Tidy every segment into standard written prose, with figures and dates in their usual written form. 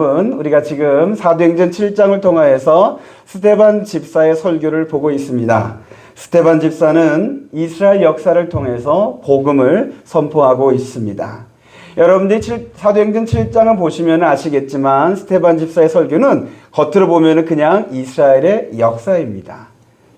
우리가 지금 사도행전 7장을 통하여서 스데반 집사의 설교를 보고 있습니다. 스데반 집사는 이스라엘 역사를 통해서 복음을 선포하고 있습니다. 여러분들이 사도행전 7장을 보시면 아시겠지만 스데반 집사의 설교는 겉으로 보면 그냥 이스라엘의 역사입니다.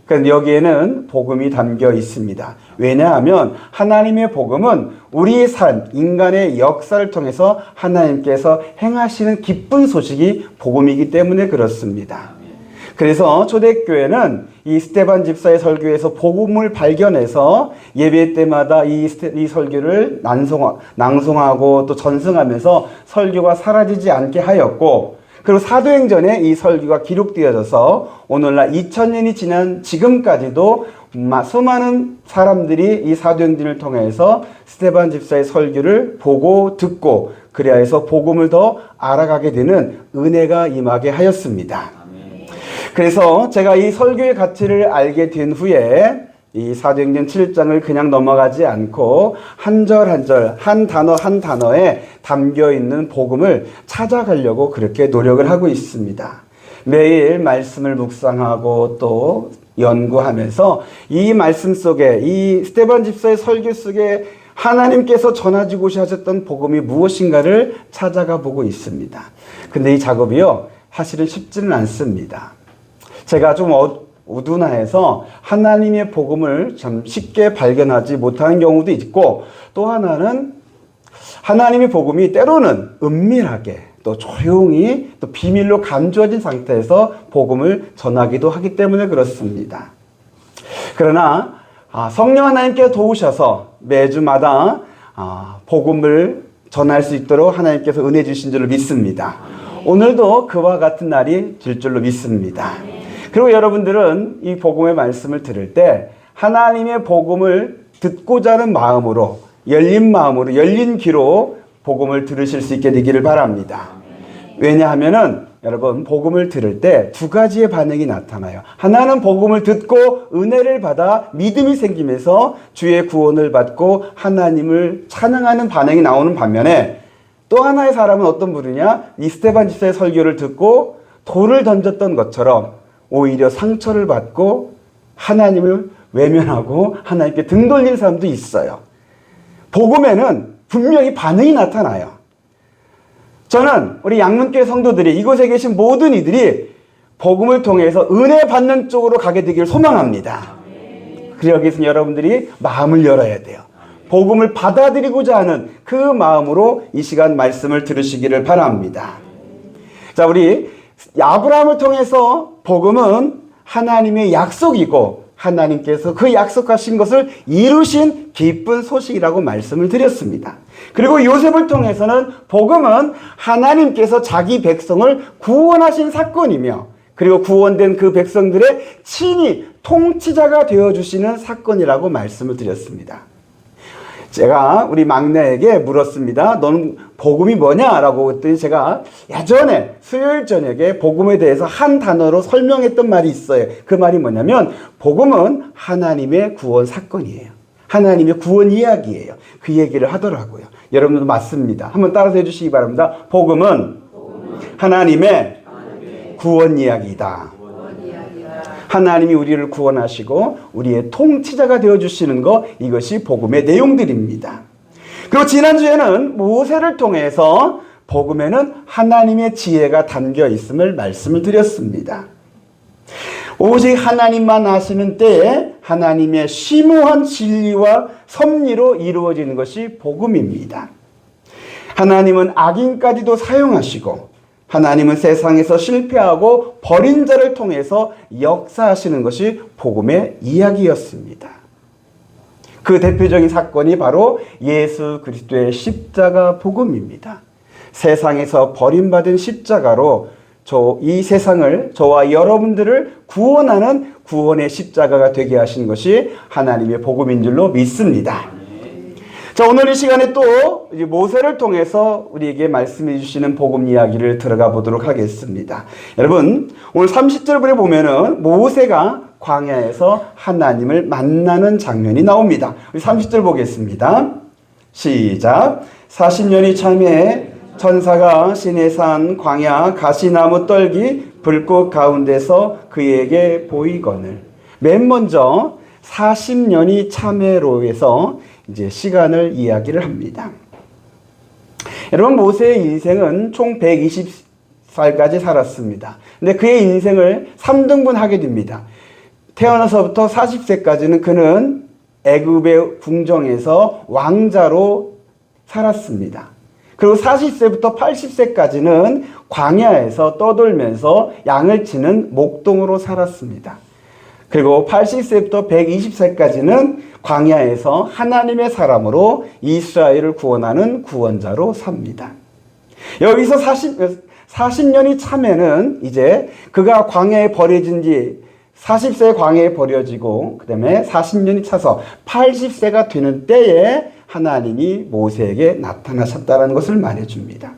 그런데 여기에는 복음이 담겨 있습니다. 왜냐하면 하나님의 복음은 우리의 삶, 인간의 역사를 통해서 하나님께서 행하시는 기쁜 소식이 복음이기 때문에 그렇습니다. 그래서 초대교회는 이 스데반 집사의 설교에서 복음을 발견해서 예배 때마다 이 설교를 낭송하고 또 전승하면서 설교가 사라지지 않게 하였고, 그리고 사도행전에 이 설교가 기록되어져서 오늘날 2000년이 지난 지금까지도 수많은 사람들이 이 사도행전을 통해서 스데반 집사의 설교를 보고 듣고 그래야 해서 복음을 더 알아가게 되는 은혜가 임하게 하였습니다. 그래서 제가 이 설교의 가치를 알게 된 후에 이 사도행전 7장을 그냥 넘어가지 않고 한 절 한 절, 한 단어 한 단어에 담겨있는 복음을 찾아가려고 그렇게 노력을 하고 있습니다. 매일 말씀을 묵상하고 또 연구하면서 이 말씀 속에, 이 스데반 집사의 설교 속에 하나님께서 전하시고자 하셨던 복음이 무엇인가를 찾아가 보고 있습니다. 근데 이 작업이요, 사실은 쉽지는 않습니다. 제가 좀 우둔해서 하나님의 복음을 참 쉽게 발견하지 못하는 경우도 있고, 또 하나는 하나님의 복음이 때로는 은밀하게 또 조용히 또 비밀로 감추어진 상태에서 복음을 전하기도 하기 때문에 그렇습니다. 그러나 성령 하나님께서 도우셔서 매주마다 복음을 전할 수 있도록 하나님께서 은혜 주신 줄로 믿습니다. 오늘도 그와 같은 날이 될 줄로 믿습니다. 그리고 여러분들은 이 복음의 말씀을 들을 때 하나님의 복음을 듣고자 하는 마음으로, 열린 마음으로, 열린 귀로 복음을 들으실 수 있게 되기를 바랍니다. 왜냐하면은 여러분, 복음을 들을 때 두 가지의 반응이 나타나요. 하나는 복음을 듣고 은혜를 받아 믿음이 생기면서 주의 구원을 받고 하나님을 찬양하는 반응이 나오는 반면에, 또 하나의 사람은 어떤 분이냐, 이 스데반 집사의 설교를 듣고 돌을 던졌던 것처럼 오히려 상처를 받고 하나님을 외면하고 하나님께 등 돌린 사람도 있어요. 복음에는 분명히 반응이 나타나요. 저는 우리 양문교회 성도들이, 이곳에 계신 모든 이들이 복음을 통해서 은혜 받는 쪽으로 가게 되기를 소망합니다. 그러기 위해서는 여러분들이 마음을 열어야 돼요. 복음을 받아들이고자 하는 그 마음으로 이 시간 말씀을 들으시기를 바랍니다. 자, 우리 아브라함을 통해서 복음은 하나님의 약속이고 하나님께서 그 약속하신 것을 이루신 기쁜 소식이라고 말씀을 드렸습니다. 그리고 요셉을 통해서는 복음은 하나님께서 자기 백성을 구원하신 사건이며, 그리고 구원된 그 백성들의 친히 통치자가 되어주시는 사건이라고 말씀을 드렸습니다. 제가 우리 막내에게 물었습니다. 너는 복음이 뭐냐라고 했더니 제가 예전에 수요일 저녁에 복음에 대해서 한 단어로 설명했던 말이 있어요. 그 말이 뭐냐면 복음은 하나님의 구원 사건이에요. 하나님의 구원 이야기예요. 그 얘기를 하더라고요. 여러분도 맞습니다. 한번 따라서 해주시기 바랍니다. 복음은 하나님의 구원 이야기이다. 하나님이 우리를 구원하시고 우리의 통치자가 되어주시는 것, 이것이 복음의 내용들입니다. 그리고 지난주에는 모세를 통해서 복음에는 하나님의 지혜가 담겨 있음을 말씀을 드렸습니다. 오직 하나님만 아시는 때에 하나님의 심오한 진리와 섭리로 이루어지는 것이 복음입니다. 하나님은 악인까지도 사용하시고 하나님은 세상에서 실패하고 버린 자를 통해서 역사하시는 것이 복음의 이야기였습니다. 그 대표적인 사건이 바로 예수 그리스도의 십자가 복음입니다. 세상에서 버림받은 십자가로 이 세상을, 저와 여러분들을 구원하는 구원의 십자가가 되게 하신 것이 하나님의 복음인 줄로 믿습니다. 자, 오늘 이 시간에 또 모세를 통해서 우리에게 말씀해 주시는 복음 이야기를 들어가 보도록 하겠습니다. 여러분, 오늘 30절에 보면은 모세가 광야에서 하나님을 만나는 장면이 나옵니다. 우리 30절 보겠습니다. 시작. 40년이 참에 천사가 시내산 광야 가시나무 떨기 불꽃 가운데서 그에게 보이거늘. 맨 먼저 40년이 참회로에서 이제 시간을 이야기를 합니다. 여러분, 모세의 인생은 총 120살까지 살았습니다. 근데 그의 인생을 3등분하게 됩니다. 태어나서부터 40세까지는 그는 애굽의 궁정에서 왕자로 살았습니다. 그리고 40세부터 80세까지는 광야에서 떠돌면서 양을 치는 목동으로 살았습니다. 그리고 80세부터 120세까지는 광야에서 하나님의 사람으로 이스라엘을 구원하는 구원자로 삽니다. 여기서 40년이 차면은 이제 그가 광야에 버려진 뒤 40세 광야에 버려지고 그 다음에 40년이 차서 80세가 되는 때에 하나님이 모세에게 나타나셨다는 것을 말해줍니다.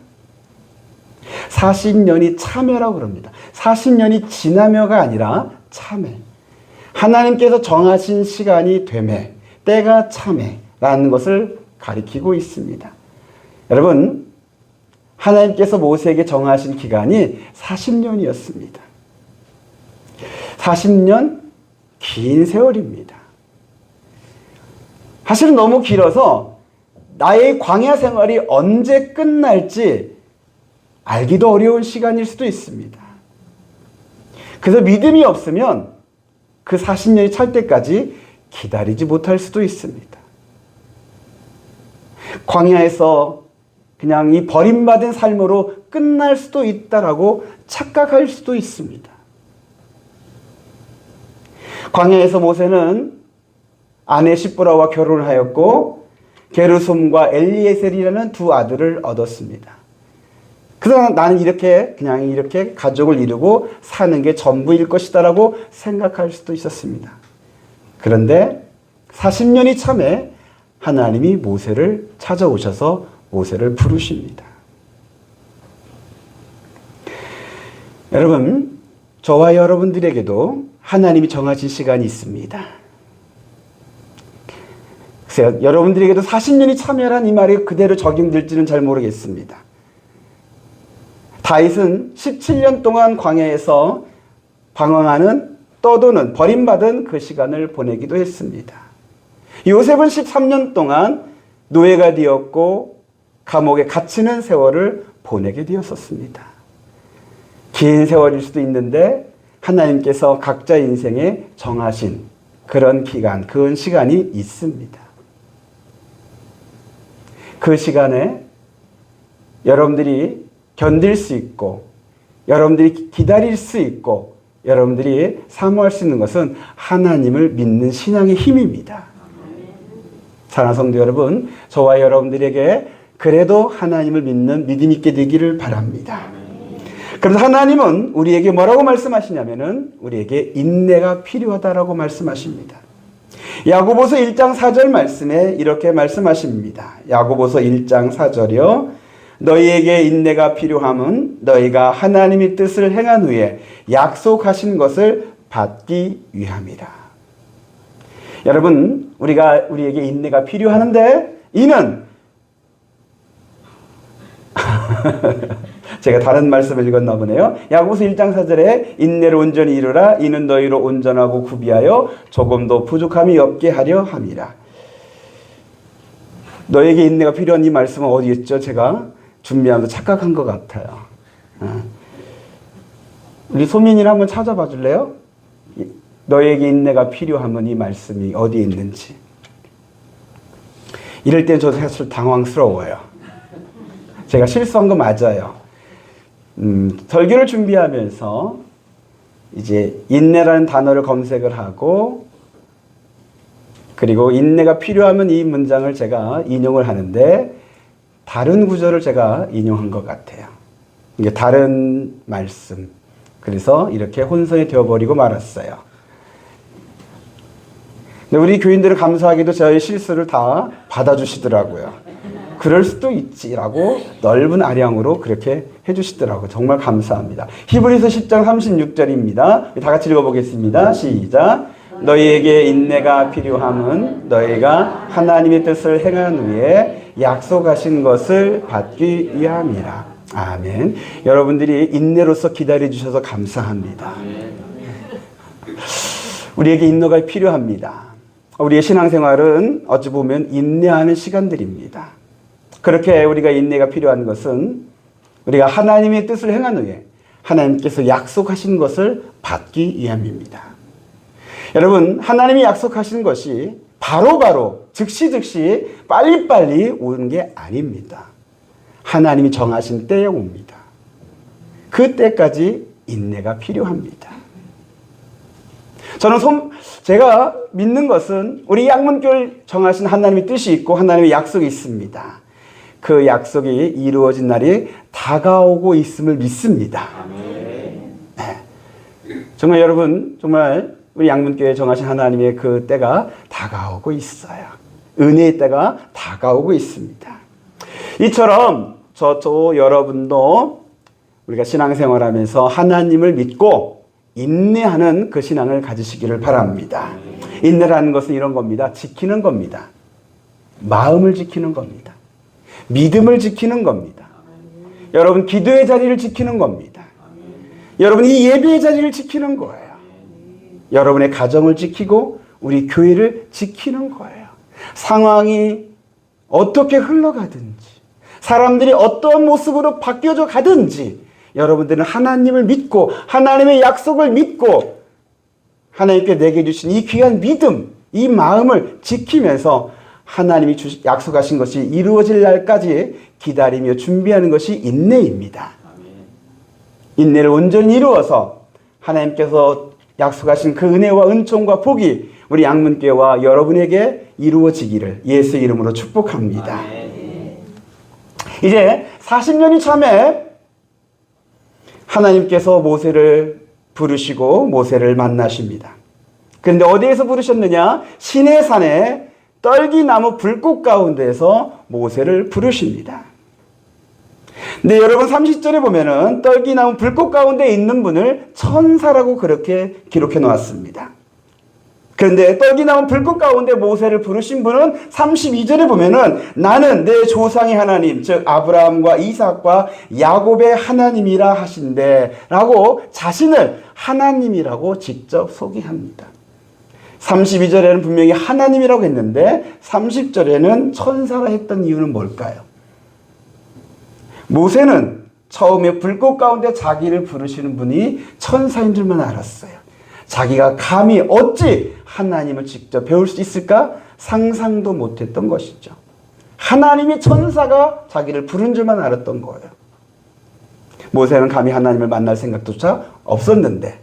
40년이 참회라고 그럽니다. 40년이 지나며가 아니라 참회. 하나님께서 정하신 시간이 되매, 때가 참회라는 것을 가리키고 있습니다. 여러분, 하나님께서 모세에게 정하신 기간이 40년이었습니다. 40년 긴 세월입니다. 사실은 너무 길어서 나의 광야 생활이 언제 끝날지 알기도 어려운 시간일 수도 있습니다. 그래서 믿음이 없으면 그 40년이 찰 때까지 기다리지 못할 수도 있습니다. 광야에서 그냥 이 버림받은 삶으로 끝날 수도 있다라고 착각할 수도 있습니다. 광야에서 모세는 아내 시브라와 결혼을 하였고 게르솜과 엘리에셀이라는 두 아들을 얻었습니다. 그래서 나는 이렇게 그냥 이렇게 가족을 이루고 사는 게 전부일 것이다라고 생각할 수도 있었습니다. 그런데 40년이 참에 하나님이 모세를 찾아오셔서 모세를 부르십니다. 여러분, 저와 여러분들에게도 하나님이 정하신 시간이 있습니다. 글쎄요, 여러분들에게도 40년이 참여란 이 말이 그대로 적용될지는 잘 모르겠습니다. 다윗은 17년 동안 광야에서 방황하는, 떠도는, 버림받은 그 시간을 보내기도 했습니다. 요셉은 13년 동안 노예가 되었고 감옥에 갇히는 세월을 보내게 되었었습니다. 긴 세월일 수도 있는데 하나님께서 각자 인생에 정하신 그런 기간, 그 시간이 있습니다. 그 시간에 여러분들이 견딜 수 있고 여러분들이 기다릴 수 있고 여러분들이 사모할 수 있는 것은 하나님을 믿는 신앙의 힘입니다. 사랑하는 성도 여러분, 저와 여러분들에게 그래도 하나님을 믿는 믿음 있게 되기를 바랍니다. 그래서 하나님은 우리에게 뭐라고 말씀하시냐면은 우리에게 인내가 필요하다라고 말씀하십니다. 야고보서 1장 4절 말씀에 이렇게 말씀하십니다. 야고보서 1장 4절이요. 너희에게 인내가 필요함은 너희가 하나님의 뜻을 행한 후에 약속하신 것을 받기 위함이라. 여러분, 우리에게 인내가 필요하는데 이는 제가 다른 말씀을 읽었나 보네요. 야고보서 1장 4절에 인내로 온전히 이루라. 이는 너희로 온전하고 구비하여 조금도 부족함이 없게 하려 함이라. 너에게 인내가 필요한 이 말씀은 어디 있죠? 제가 준비하면서 착각한 것 같아요. 우리 소민이를 한번 찾아봐 줄래요? 너에게 인내가 필요하면 이 말씀이 어디에 있는지. 이럴 땐 저도 사실 당황스러워요. 제가 실수한 거 맞아요. 설교를 준비하면서 이제 인내라는 단어를 검색을 하고 그리고 인내가 필요하면 이 문장을 제가 인용을 하는데 다른 구절을 제가 인용한 것 같아요. 이게 다른 말씀. 그래서 이렇게 혼선이 되어버리고 말았어요. 근데 우리 교인들은 감사하게도 저의 실수를 다 받아주시더라고요. 그럴 수도 있지라고 넓은 아량으로 그렇게 해주시더라고요. 정말 감사합니다. 히브리서 10장 36절입니다. 다 같이 읽어보겠습니다. 시작. 너희에게 인내가 필요함은 너희가 하나님의 뜻을 행한 후에 약속하신 것을 받기 위함이라. 아멘. 여러분들이 인내로서 기다려 주셔서 감사합니다. 우리에게 인내가 필요합니다. 우리의 신앙생활은 어찌 보면 인내하는 시간들입니다. 그렇게 우리가 인내가 필요한 것은 우리가 하나님의 뜻을 행한 후에 하나님께서 약속하신 것을 받기 위함입니다. 여러분, 하나님이 약속하신 것이 바로바로 즉시 빨리빨리 오는 게 아닙니다. 하나님이 정하신 때에 옵니다. 그 때까지 인내가 필요합니다. 제가 믿는 것은 우리 양문교를 정하신 하나님의 뜻이 있고 하나님의 약속이 있습니다. 그 약속이 이루어진 날이 다가오고 있음을 믿습니다. 네. 정말 여러분, 정말 우리 양문교회 정하신 하나님의 그 때가 다가오고 있어요. 은혜의 때가 다가오고 있습니다. 이처럼 저도 여러분도 우리가 신앙생활하면서 하나님을 믿고 인내하는 그 신앙을 가지시기를 바랍니다. 인내라는 것은 이런 겁니다. 지키는 겁니다. 마음을 지키는 겁니다. 믿음을 지키는 겁니다. 여러분, 기도의 자리를 지키는 겁니다. 여러분, 이 예배의 자리를 지키는 거예요. 여러분의 가정을 지키고 우리 교회를 지키는 거예요. 상황이 어떻게 흘러가든지, 사람들이 어떤 모습으로 바뀌어져 가든지, 여러분들은 하나님을 믿고 하나님의 약속을 믿고 하나님께 내게 주신 이 귀한 믿음, 이 마음을 지키면서 하나님이 약속하신 것이 이루어질 날까지 기다리며 준비하는 것이 인내입니다. 인내를 온전히 이루어서 하나님께서 약속하신 그 은혜와 은총과 복이 우리 양문교회와 여러분에게 이루어지기를 예수의 이름으로 축복합니다. 이제 40년이 참에 하나님께서 모세를 부르시고 모세를 만나십니다. 그런데 어디에서 부르셨느냐? 시내산에 떨기나무 불꽃 가운데에서 모세를 부르십니다. 근데 여러분 30절에 보면은 떨기나무 불꽃 가운데 있는 분을 천사라고 그렇게 기록해 놓았습니다. 그런데 떨기나무 불꽃 가운데 모세를 부르신 분은 32절에 보면은 나는 내 조상의 하나님, 즉 아브라함과 이삭과 야곱의 하나님이라 하신대 라고 자신을 하나님이라고 직접 소개합니다. 32절에는 분명히 하나님이라고 했는데 30절에는 천사라 했던 이유는 뭘까요? 모세는 처음에 불꽃 가운데 자기를 부르시는 분이 천사인 줄만 알았어요. 자기가 감히 어찌 하나님을 직접 배울 수 있을까? 상상도 못했던 것이죠. 하나님이 천사가 자기를 부른 줄만 알았던 거예요. 모세는 감히 하나님을 만날 생각조차 없었는데,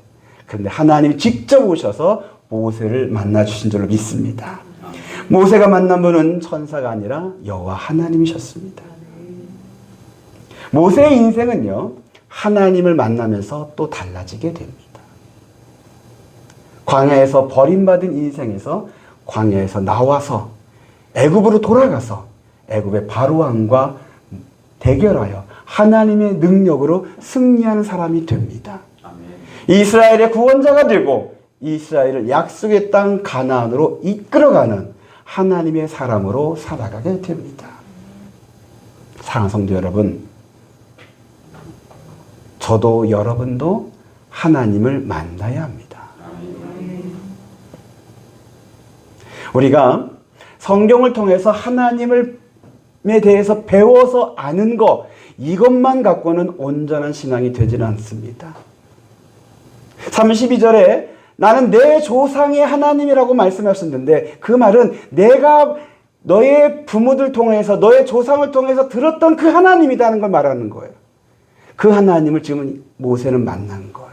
그런데 하나님이 직접 오셔서 모세를 만나 주신 줄로 믿습니다. 모세가 만난 분은 천사가 아니라 여호와 하나님이셨습니다. 모세의 인생은요, 하나님을 만나면서 또 달라지게 됩니다. 광야에서 버림받은 인생에서 광야에서 나와서 애굽으로 돌아가서 애굽의 바로왕과 대결하여 하나님의 능력으로 승리하는 사람이 됩니다. 이스라엘의 구원자가 되고 이스라엘을 약속의 땅 가나안으로 이끌어가는 하나님의 사람으로 살아가게 됩니다. 사랑하는 성도 여러분, 저도 여러분도 하나님을 만나야 합니다. 우리가 성경을 통해서 하나님에 대해서 배워서 아는 것, 이것만 갖고는 온전한 신앙이 되지는 않습니다. 32절에 나는 내 조상의 하나님이라고 말씀하셨는데, 그 말은 내가 너의 부모들 통해서 너의 조상을 통해서 들었던 그 하나님이라는 걸 말하는 거예요. 그 하나님을 지금 모세는 만난 거예요.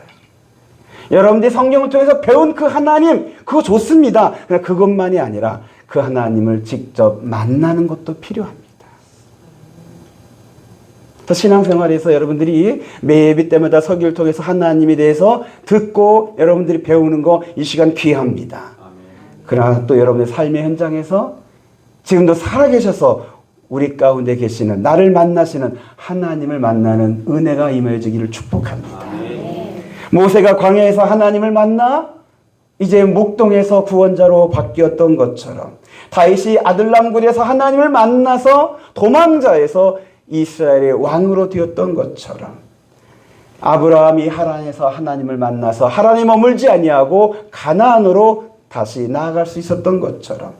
여러분들이 성경을 통해서 배운 그 하나님, 그거 좋습니다. 그러나 그것만이 아니라 그 하나님을 직접 만나는 것도 필요합니다. 신앙생활에서 여러분들이 매 예배 때마다 설교를 통해서 하나님에 대해서 듣고 여러분들이 배우는 거, 이 시간 귀합니다. 그러나 또 여러분의 삶의 현장에서 지금도 살아계셔서 우리 가운데 계시는, 나를 만나시는 하나님을 만나는 은혜가 임해지기를 축복합니다. 모세가 광야에서 하나님을 만나 이제 목동에서 구원자로 바뀌었던 것처럼, 다윗이 아들람굴에서 하나님을 만나서 도망자에서 이스라엘의 왕으로 되었던 것처럼, 아브라함이 하란에서 하나님을 만나서 하란에 머물지 아니하고 가나안으로 다시 나아갈 수 있었던 것처럼,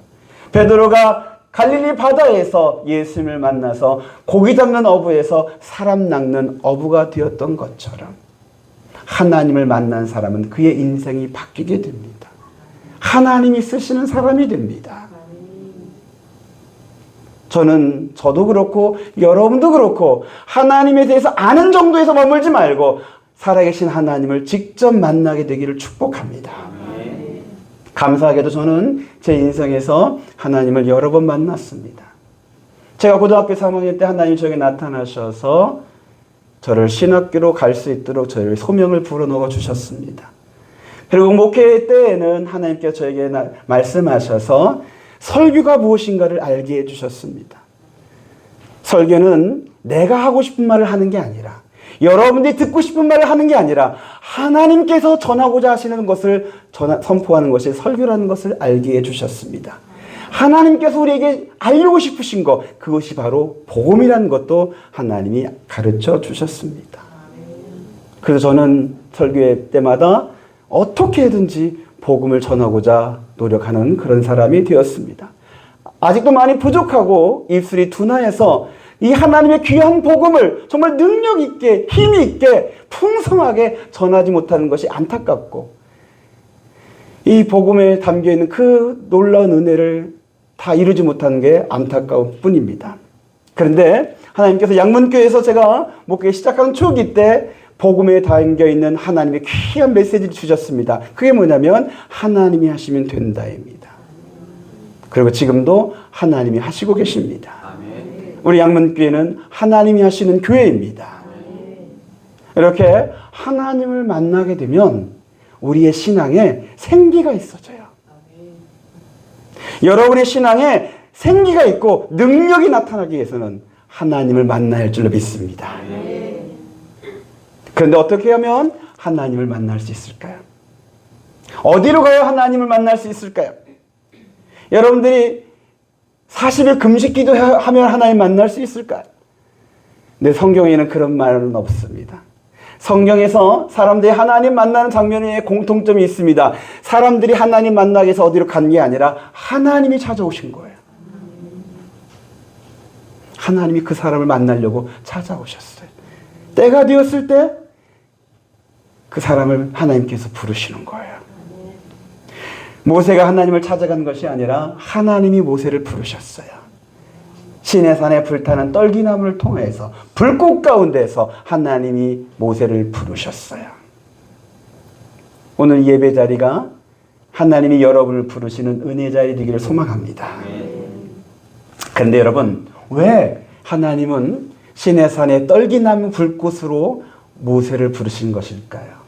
베드로가 갈릴리 바다에서 예수님을 만나서 고기 잡는 어부에서 사람 낚는 어부가 되었던 것처럼, 하나님을 만난 사람은 그의 인생이 바뀌게 됩니다. 하나님이 쓰시는 사람이 됩니다. 저도 그렇고 여러분도 그렇고 하나님에 대해서 아는 정도에서 머물지 말고 살아계신 하나님을 직접 만나게 되기를 축복합니다. 감사하게도 저는 제 인생에서 하나님을 여러 번 만났습니다. 제가 고등학교 3학년 때 하나님이 저에게 나타나셔서 저를 신학교로 갈 수 있도록 저를 소명을 불어넣어 주셨습니다. 그리고 목회 때에는 하나님께서 저에게 말씀하셔서 설교가 무엇인가를 알게 해주셨습니다. 설교는 내가 하고 싶은 말을 하는 게 아니라, 여러분들이 듣고 싶은 말을 하는 게 아니라 하나님께서 전하고자 하시는 것을 선포하는 것이 설교라는 것을 알게 해주셨습니다. 하나님께서 우리에게 알리고 싶으신 것, 그것이 바로 복음이라는 것도 하나님이 가르쳐 주셨습니다. 그래서 저는 설교회 때마다 어떻게든지 복음을 전하고자 노력하는 그런 사람이 되었습니다. 아직도 많이 부족하고 입술이 둔하여서 이 하나님의 귀한 복음을 정말 능력 있게, 힘이 있게, 풍성하게 전하지 못하는 것이 안타깝고, 이 복음에 담겨있는 그 놀라운 은혜를 다 이루지 못하는 게 안타까울 뿐입니다. 그런데 하나님께서 양문교회에서 제가 목회 시작하는 초기 때 복음에 담겨있는 하나님의 귀한 메시지를 주셨습니다. 그게 뭐냐면 하나님이 하시면 된다입니다. 그리고 지금도 하나님이 하시고 계십니다. 우리 양문교회는 하나님이 하시는 교회입니다. 이렇게 하나님을 만나게 되면 우리의 신앙에 생기가 있어져요. 여러분의 신앙에 생기가 있고 능력이 나타나기 위해서는 하나님을 만나야 할 줄로 믿습니다. 그런데 어떻게 하면 하나님을 만날 수 있을까요? 어디로 가야 하나님을 만날 수 있을까요? 여러분들이 40일 금식 기도하면 하나님 만날 수 있을까요? 근데 성경에는 그런 말은 없습니다. 성경에서 사람들이 하나님 만나는 장면에 공통점이 있습니다. 사람들이 하나님 만나기 위해서 어디로 간 게 아니라 하나님이 찾아오신 거예요. 하나님이 그 사람을 만나려고 찾아오셨어요. 때가 되었을 때 그 사람을 하나님께서 부르시는 거예요. 모세가 하나님을 찾아간 것이 아니라 하나님이 모세를 부르셨어요. 시내산에 불타는 떨기나무를 통해서 불꽃 가운데서 하나님이 모세를 부르셨어요. 오늘 예배 자리가 하나님이 여러분을 부르시는 은혜 자리 되기를 소망합니다. 그런데 여러분, 왜 하나님은 시내산의 떨기나무 불꽃으로 모세를 부르신 것일까요?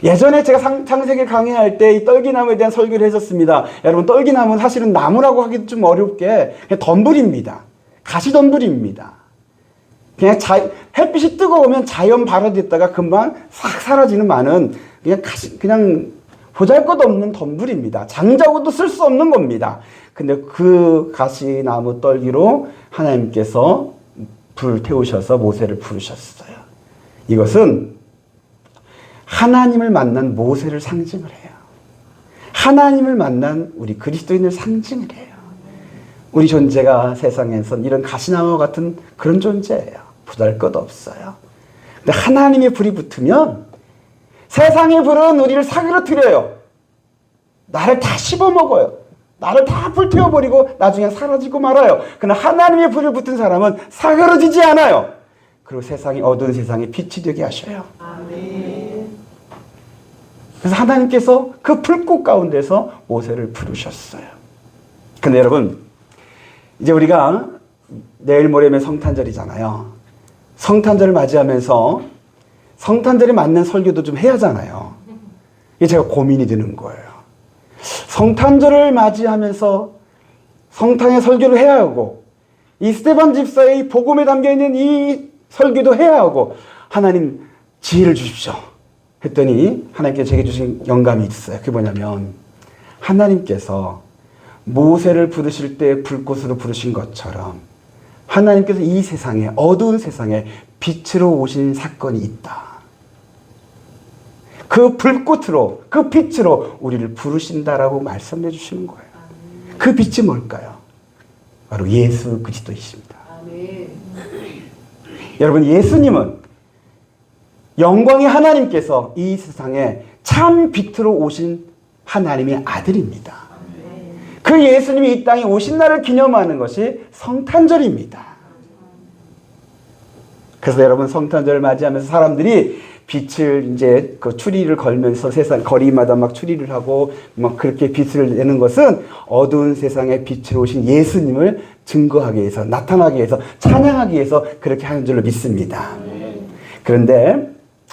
예전에 제가 창세기 강의할 때 이 떨기나무에 대한 설교를 했었습니다. 여러분, 떨기나무는 사실은 나무라고 하기도 좀 어렵게 그냥 덤불입니다. 가시덤불입니다. 그냥 햇빛이 뜨거우면 자연 발화됐다가 금방 싹 사라지는 많은 그냥 보잘것없는 덤불입니다. 장작으로도 쓸 수 없는 겁니다. 근데 그 가시나무 떨기로 하나님께서 불 태우셔서 모세를 부르셨어요. 이것은 하나님을 만난 모세를 상징을 해요. 하나님을 만난 우리 그리스도인을 상징을 해요. 우리 존재가 세상에선 이런 가시나무 같은 그런 존재예요. 보잘것없어요. 근데 하나님의 불이 붙으면 세상의 불은 우리를 사그러뜨려요. 나를 다 씹어먹어요. 나를 다 불태워버리고 나중에 사라지고 말아요. 그러나 하나님의 불이 붙은 사람은 사그러지지 않아요. 그리고 세상이 어두운 세상에 빛이 되게 하셔요. 아멘. 그래서 하나님께서 그 불꽃 가운데서 모세를 부르셨어요. 근데 여러분, 이제 우리가 내일 모레면 성탄절이잖아요. 성탄절을 맞이하면서 성탄절에 맞는 설교도 좀 해야 하잖아요. 이게 제가 고민이 드는 거예요. 성탄절을 맞이하면서 성탄의 설교를 해야 하고, 이 스데반 집사의 복음에 담겨있는 이 설교도 해야 하고, 하나님 지혜를 주십시오 했더니 하나님께서 제게 주신 영감이 있어요. 그게 뭐냐면 하나님께서 모세를 부르실 때 불꽃으로 부르신 것처럼 하나님께서 이 세상에, 어두운 세상에 빛으로 오신 사건이 있다. 그 불꽃으로, 그 빛으로 우리를 부르신다라고 말씀해 주시는 거예요. 그 빛이 뭘까요? 바로 예수 그리스도이십니다. 여러분, 예수님은 영광의 하나님께서 이 세상에 참 빛으로 오신 하나님의 아들입니다. 그 예수님이 이 땅에 오신 날을 기념하는 것이 성탄절입니다. 그래서 여러분, 성탄절을 맞이하면서 사람들이 빛을 이제 그 추리를 걸면서 세상 거리마다 막 추리를 하고 막 그렇게 빛을 내는 것은 어두운 세상에 빛으로 오신 예수님을 증거하기 위해서, 나타나기 위해서, 찬양하기 위해서 그렇게 하는 줄로 믿습니다. 그런데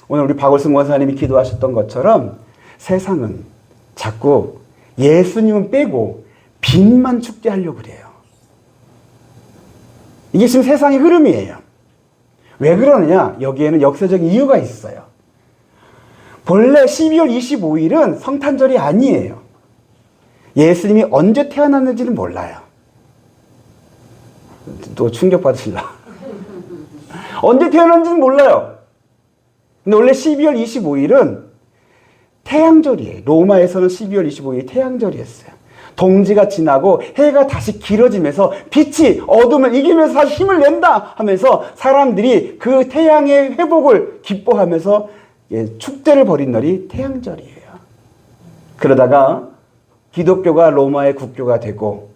오늘 우리 박월승 원사님이 기도하셨던 것처럼 세상은 자꾸 예수님은 빼고 빛만 축제하려고 그래요. 이게 지금 세상의 흐름이에요. 왜 그러느냐? 여기에는 역사적 이유가 있어요. 본래 12월 25일은 성탄절이 아니에요. 예수님이 언제 태어났는지는 몰라요. 또 충격받으실라. 언제 태어났는지는 몰라요. 근데 원래 12월 25일은 태양절이에요. 로마에서는 12월 25일이 태양절이었어요. 동지가 지나고 해가 다시 길어지면서 빛이 어둠을 이기면서 다시 힘을 낸다 하면서 사람들이 그 태양의 회복을 기뻐하면서 축제를 벌인 날이 태양절이에요. 그러다가 기독교가 로마의 국교가 되고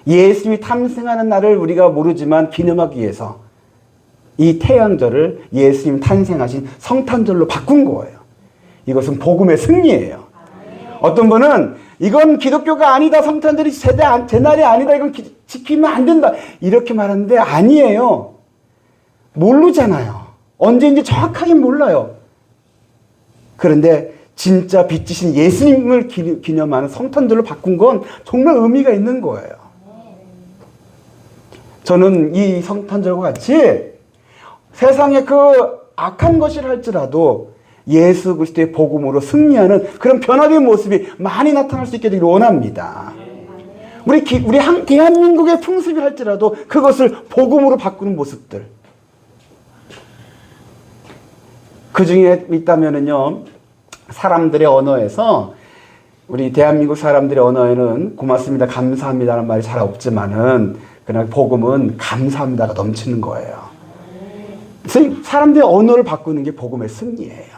예수님이 탄생하는 날을 우리가 모르지만 기념하기 위해서 이 태양절을 예수님 탄생하신 성탄절로 바꾼 거예요. 이것은 복음의 승리예요. 어떤 분은 이건 기독교가 아니다, 성탄절이 제 날이 아니다, 이건 지키면 안 된다, 이렇게 말하는데 아니에요. 모르잖아요. 언제인지 정확하게 몰라요. 그런데 진짜 빛이신 예수님을 기념하는 성탄절로 바꾼 건 정말 의미가 있는 거예요. 저는 이 성탄절과 같이 세상에 그 악한 것이라 할지라도 예수 그리스도의 복음으로 승리하는 그런 변화된 모습이 많이 나타날 수 있게 되기를 원합니다. 우리 대한민국의 풍습이 할지라도 그것을 복음으로 바꾸는 모습들. 그 중에 있다면은요, 사람들의 언어에서, 우리 대한민국 사람들의 언어에는 고맙습니다, 감사합니다라는 말이 잘 없지만은, 그러나 복음은 감사합니다가 넘치는 거예요. 그래서 사람들의 언어를 바꾸는 게 복음의 승리예요.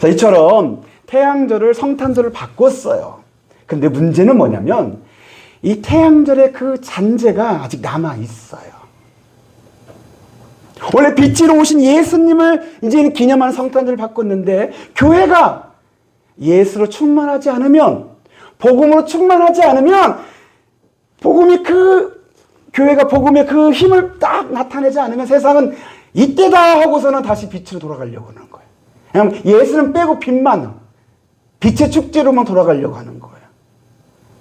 자, 이처럼 태양절을 성탄절을 바꿨어요. 근데 문제는 뭐냐면 이 태양절의 그 잔재가 아직 남아 있어요. 원래 빛으로 오신 예수님을 이제는 기념하는 성탄절을 바꿨는데 교회가 예수로 충만하지 않으면, 복음으로 충만하지 않으면, 교회가 복음의 그 힘을 딱 나타내지 않으면 세상은 이때다 하고서는 다시 빛으로 돌아가려고 하는 거예요. 그냥 예수는 빼고 빛만, 빛의 축제로만 돌아가려고 하는 거예요.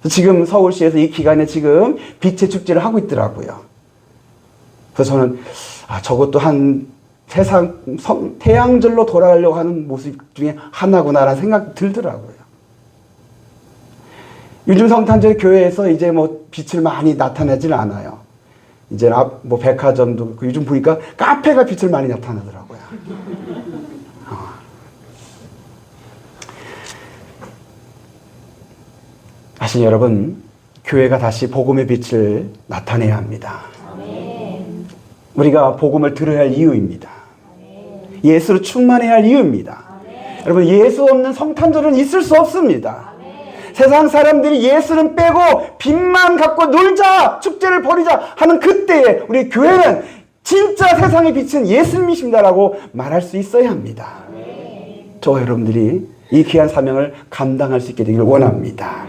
지금 서울시에서 이 기간에 지금 빛의 축제를 하고 있더라고요. 그래서 저는 저것도 한 세상 태양절로 돌아가려고 하는 모습 중에 하나구나라는 생각이 들더라고요. 요즘 성탄절 교회에서 이제 뭐 빛을 많이 나타내지는 않아요. 이제 뭐 백화점도 요즘 보니까 카페가 빛을 많이 나타내더라고요. 사실 여러분, 교회가 다시 복음의 빛을 나타내야 합니다. 우리가 복음을 들어야 할 이유입니다. 예수로 충만해야 할 이유입니다. 여러분, 예수 없는 성탄절은 있을 수 없습니다. 세상 사람들이 예수는 빼고 빛만 갖고 놀자, 축제를 벌이자 하는 그때에 우리 교회는 진짜 세상의 빛은 예수님이십니다라고 말할 수 있어야 합니다. 저와 여러분들이 이 귀한 사명을 감당할 수 있게 되기를 원합니다.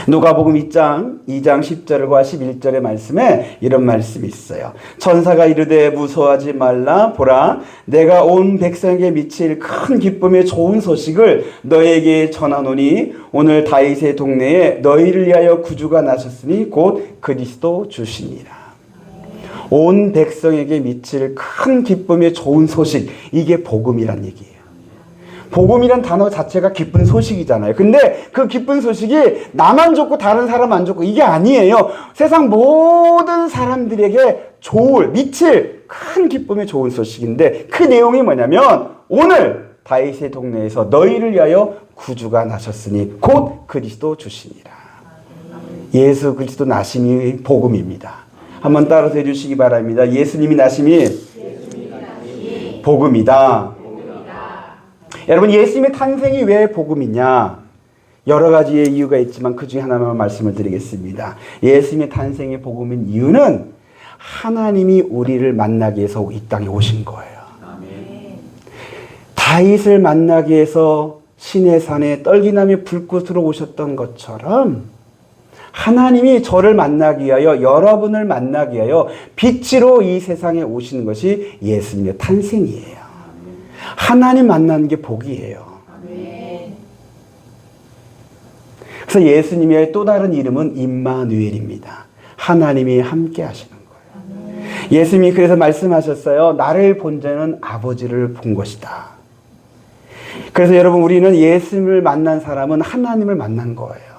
누가복음 2장 10절과 11절의 말씀에 이런 말씀이 있어요. 천사가 이르되 무서워하지 말라. 보라, 내가 온 백성에게 미칠 큰 기쁨의 좋은 소식을 너에게 전하노니 오늘 다윗의 동네에 너희를 위하여 구주가 나셨으니 곧 그리스도 주시니라. 온 백성에게 미칠 큰 기쁨의 좋은 소식, 이게 복음이란 얘기예요. 복음이란 단어 자체가 기쁜 소식이잖아요. 근데 그 기쁜 소식이 나만 좋고 다른 사람 안 좋고 이게 아니에요. 세상 모든 사람들에게 미칠 큰 기쁨의 좋은 소식인데 그 내용이 뭐냐면 오늘 다윗의 동네에서 너희를 위하여 구주가 나셨으니 곧 그리스도 주시니라. 예수 그리스도 나심이 복음입니다. 한번 따라서 해주시기 바랍니다. 예수님이 나심이 복음이다. 여러분, 예수님의 탄생이 왜 복음이냐? 여러 가지의 이유가 있지만 그 중에 하나만 말씀을 드리겠습니다. 예수님의 탄생의 복음인 이유는 하나님이 우리를 만나기 위해서 이 땅에 오신 거예요. 다윗을 만나기 위해서 시내산에 떨기나무 불꽃으로 오셨던 것처럼 하나님이 저를 만나기 위하여 여러분을 만나기 위하여 빛으로 이 세상에 오시는 것이 예수님의 탄생이에요. 하나님 만나는 게 복이에요. 그래서 예수님의 또 다른 이름은 임마누엘입니다. 하나님이 함께 하시는 거예요. 예수님이 그래서 말씀하셨어요. 나를 본 자는 아버지를 본 것이다. 그래서 여러분, 우리는 예수님을 만난 사람은 하나님을 만난 거예요.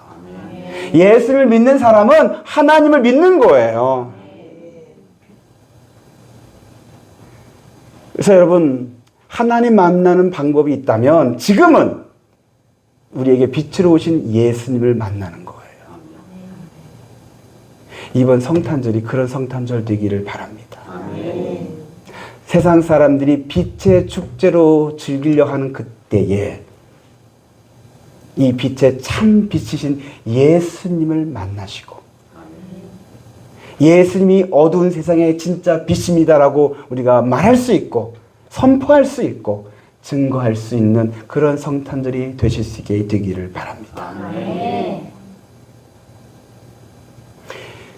예수를 믿는 사람은 하나님을 믿는 거예요. 그래서 여러분, 하나님 만나는 방법이 있다면 지금은 우리에게 빛으로 오신 예수님을 만나는 거예요. 이번 성탄절이 그런 성탄절 되기를 바랍니다. 세상 사람들이 빛의 축제로 즐기려 하는 그때에 이 빛의 참 빛이신 예수님을 만나시고 예수님이 어두운 세상의 진짜 빛입니다라고 우리가 말할 수 있고 선포할 수 있고 증거할 수 있는 그런 성탄절이 되실 수 있게 되기를 바랍니다.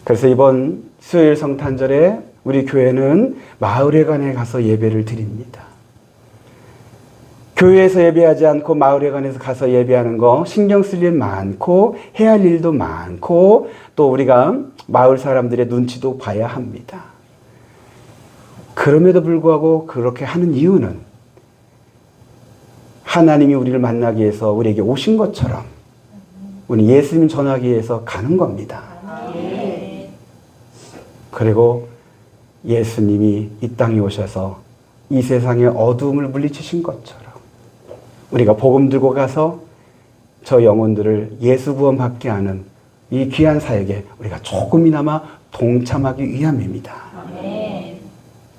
그래서 이번 수요일 성탄절에 우리 교회는 마을회관에 가서 예배를 드립니다. 교회에서 예배하지 않고 마을회관에서 가서 예배하는 거 신경 쓸 일 많고 해야 할 일도 많고 또 우리가 마을 사람들의 눈치도 봐야 합니다. 그럼에도 불구하고 그렇게 하는 이유는 하나님이 우리를 만나기 위해서 우리에게 오신 것처럼 우리 예수님 전하기 위해서 가는 겁니다. 그리고 예수님이 이 땅에 오셔서 이 세상의 어두움을 물리치신 것처럼 우리가 복음 들고 가서 저 영혼들을 예수 구원받게 하는 이 귀한 사역에 우리가 조금이나마 동참하기 위함입니다.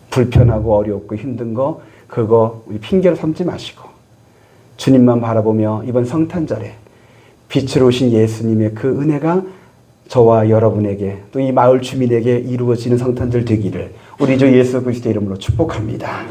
불편하고 어렵고 힘든 거 그거 우리 핑계로 삼지 마시고 주님만 바라보며 이번 성탄절에 빛으로 오신 예수님의 그 은혜가 저와 여러분에게 또 이 마을 주민에게 이루어지는 성탄절 되기를 우리 주 예수 그리스도의 이름으로 축복합니다.